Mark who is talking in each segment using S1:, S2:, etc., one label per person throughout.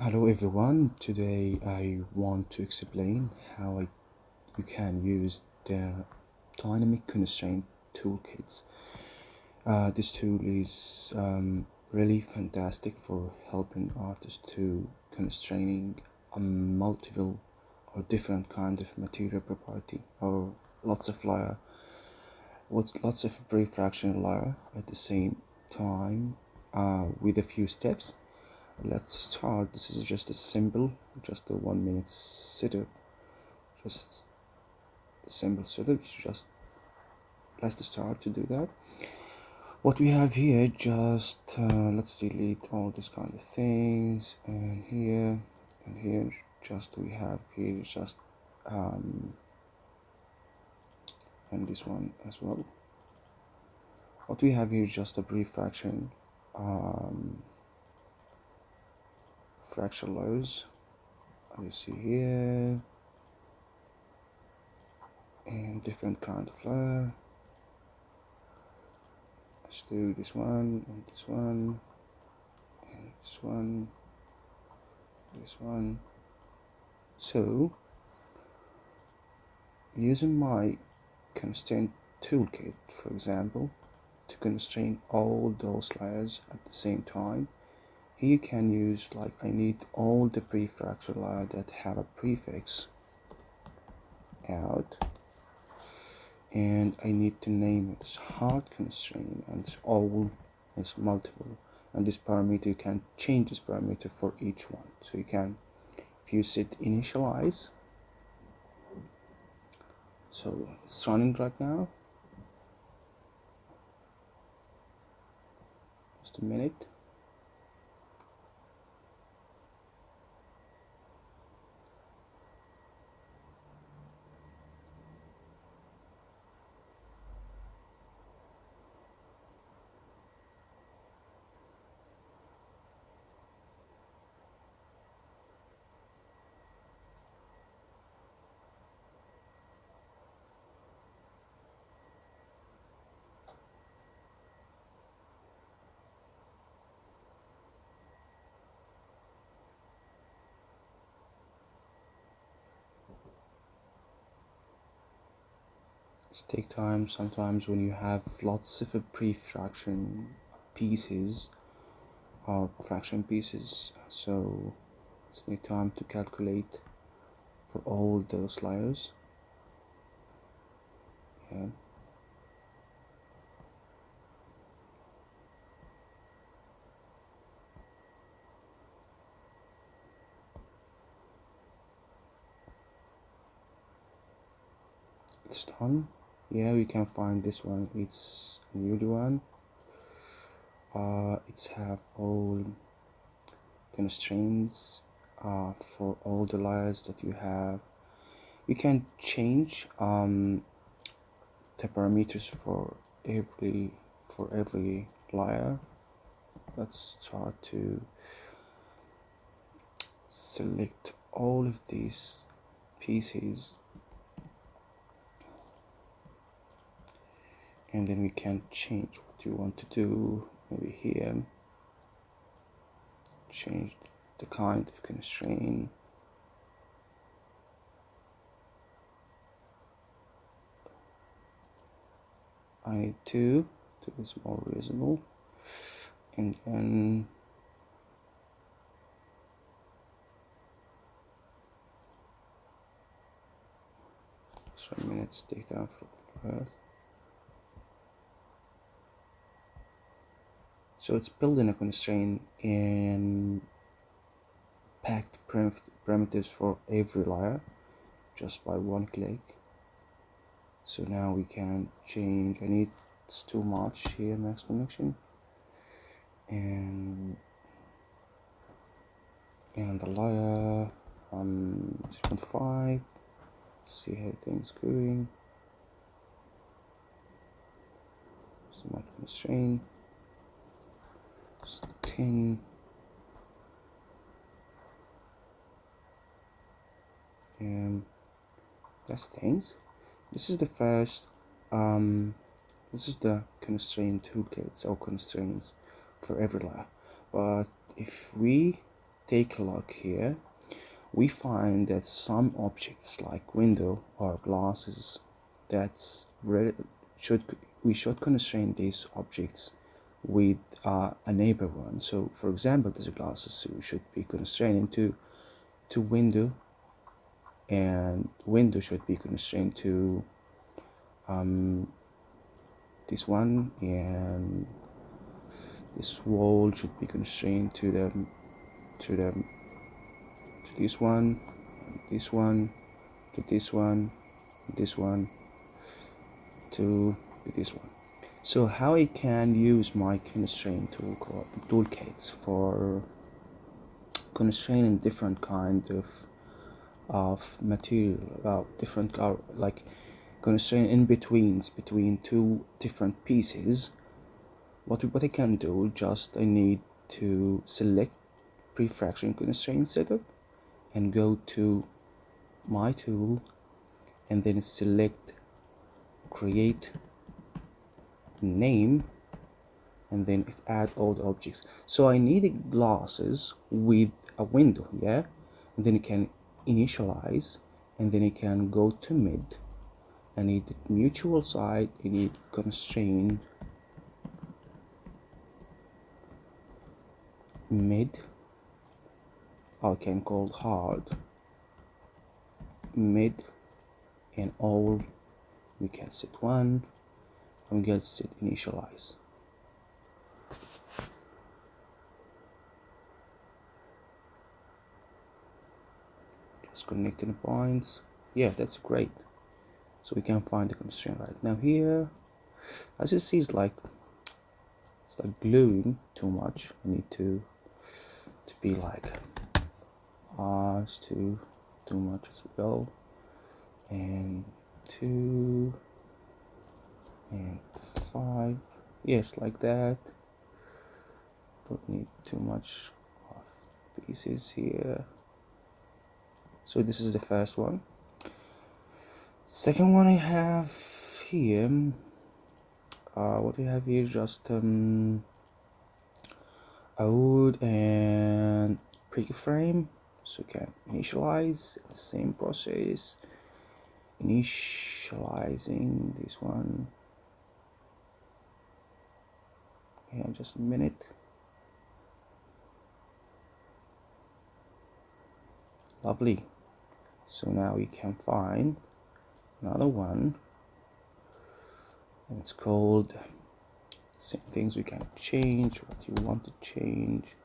S1: Hello everyone, today I want to explain how you can use the dynamic constraint toolkits. This tool is really fantastic for helping artists to constraining a multiple or different kind of material property or lots of layer with lots of pre-fraction layer at the same time with a few steps. Let's start. This is just a simple, just a 1 minute setup, just a simple setup. Just let's start to do that. What we have here, just let's delete all these kind of things, and here just we have here just and this one as well. What we have here is just a brief fraction fraction layers, as you see here, and different kind of layer. Let's do this one and this one and this one, this one. So using my constraint toolkit, for example, to constrain all those layers at the same time, here you can use, like, I need all the pre-fracture layer that have a prefix out, and I need to name it as hard constraint, and it's all is multiple, and this parameter, you can change this parameter for each one. So you can, if you set initialize, so it's running right now, just a minute. Take time sometimes when you have lots of pre-fraction pieces or fraction pieces, so it's need time to calculate for all those layers. Yeah. It's done. Yeah, we can find this one. It's a new one. It's have all constraints for all the layers that you have. You can change the parameters for every layer. Let's start to select all of these pieces, and then we can change what you want to do. Maybe here change the kind of constraint. I need to it's more visible, and then so minutes take down for that. So it's building a constraint and packed parameters for every layer just by one click. So now we can change. I need, it's too much here, max connection, and the layer 0.5. See how things going. Smart constraint 10, and that's things. This is the first this is the constraint toolkits or constraints for every layer. But if we take a look here, we find that some objects like window or glasses we should constrain these objects with a neighbor one. So for example, these glasses, so we should be constrained to window, and window should be constrained to this one, and this wall should be constrained to this one, this one, to this one, this one, to this one. So how I can use my constraint toolkits for constraining different kind of material, different like constraint in between two different pieces. What I can do, just I need to select prefraction constraint setup and go to my tool and then select create name and then add all the objects. So I need glasses with a window, yeah, and then you can initialize, and then you can go to mid. I need mutual side, you need constraint mid, I can call hard mid, and all we can set 1, and we can set initialize. Just connecting the points. Yeah, that's great. So we can find the constraint right now here. As you see, it's like gluing too much. I need to be like it's too much as well, and 2 and 5, yes, like that. Don't need too much of pieces here. So this is the first one. Second one I have here, what we have here is just a wood and preframe. So you can initialize the same process, initializing this one. Yeah, just a minute. Lovely. So now we can find another one, and it's called same things. We can change what you want to change.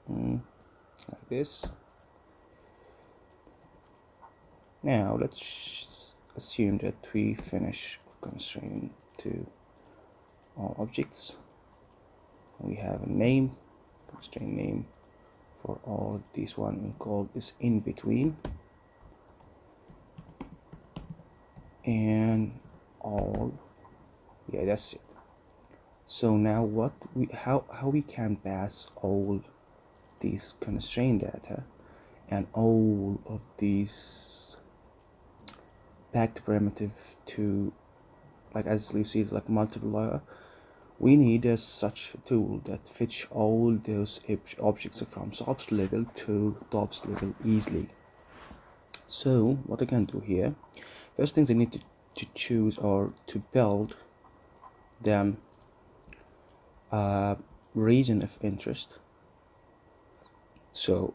S1: Like this. Now let's assume that we finish constraining to all objects, and we have a name, constraint name for all of these one, and called is in between, and all. Yeah, that's it. So now how we can pass all these constraint data and all of these packed primitive to, like as you see, it's like multiplier. We need such a tool that fetch all those objects from source level to tops level easily. So what I can do here, first things I need to choose or to build them region of interest. So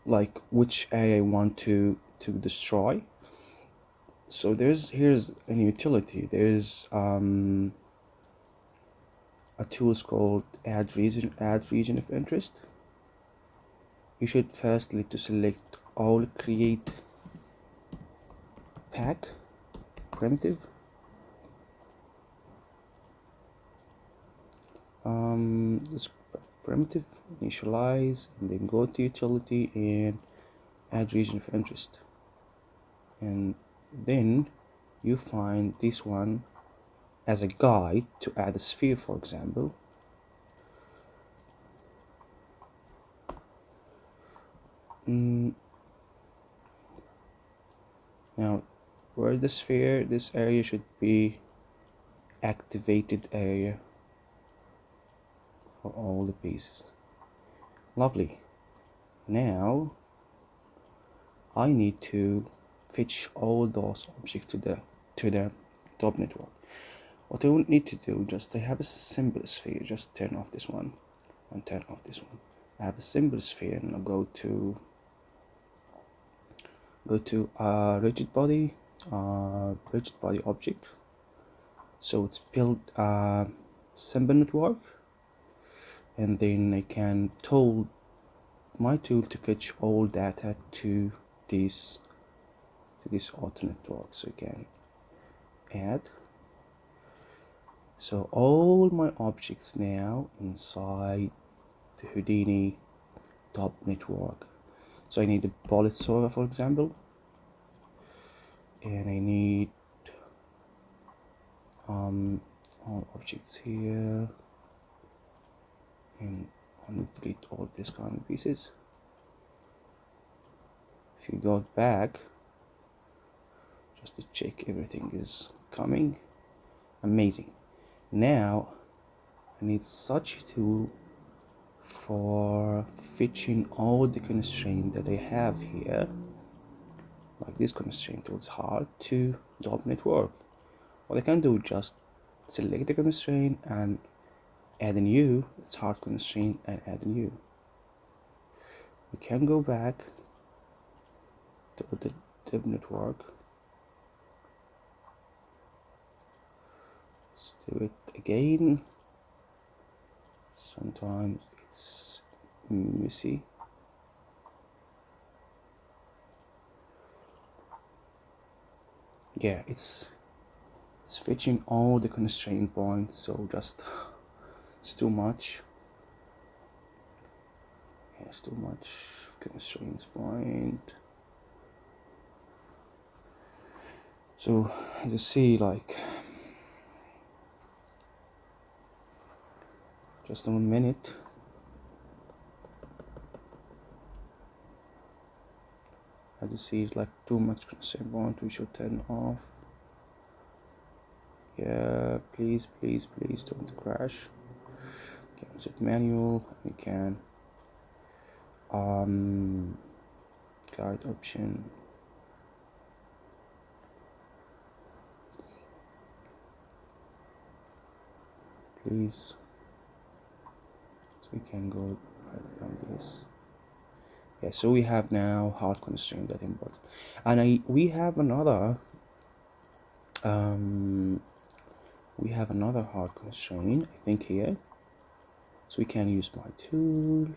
S1: like which area I want to destroy. So here's an utility. There's a tool is called add region of interest. You should first need to select all create pack primitive. This primitive, initialize, and then go to utility and add region of interest, and then you find this one as a guide to add a sphere, for example. Now where's the sphere? This area should be activated area for all the pieces. Lovely. Now I need to fetch all those objects to the top network. What I would need to do, just I have a simple sphere, just turn off this one and turn off this one. I have a simple sphere, and I'll go to rigid body object. So it's build a simple network, and then I can tool my tool to fetch all data to this auto network. So again, add. So all my objects now inside the Houdini top network. So I need a bullet solver, for example, and I need all objects here, and I need to delete all these kind of pieces. If you go back just to check everything is coming, amazing. Now I need such a tool for fetching all the constraints that I have here, like this constraint tool is hard to top network. What I can do, just select the constraint and add a new, it's hard constraint, and add a new. We can go back to the top network. Let's do it again. Sometimes it's messy. Yeah, it's fetching all the constraint points, so just it's too much. Yeah, it's too much constraints point. So as you see, like, just 1 minute. As you see, it's like too much constraint point. We should turn off. Yeah, please don't crash. You can set manual. You can guide option. Please. So we can go right down this. Yeah, so we have now hard constraint that import, and we have another hard constraint, I think, here. So we can use my tool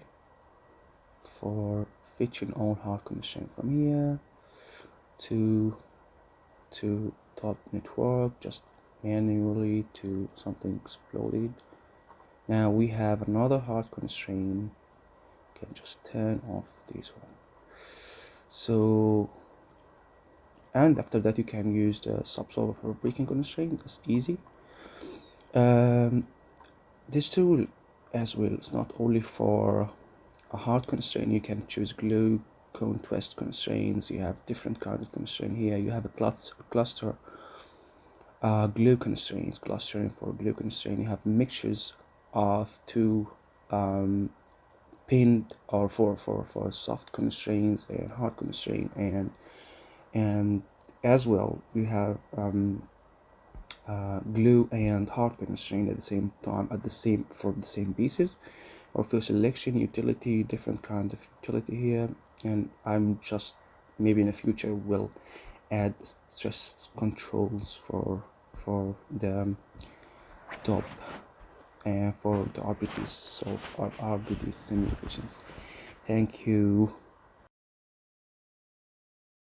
S1: for fetching all hard constraint from here to top network, just manually to something exploded. Now we have another hard constraint. Can just turn off this one. So, and after that you can use the subsolver for breaking constraint. That's easy. This tool as well is not only for a hard constraint. You can choose glue, cone, twist constraints. You have different kinds of constraint here. You have a cluster glue constraints, clustering for glue constraint. You have mixtures of two pinned or for soft constraints and hard constraint, and as well we have glue and hard constraint at the same time, for the same pieces. Or for selection, utility, different kind of utility here. And I'm just maybe in the future will add just controls for the top and for the RBTs, so RBT simulations. Thank you.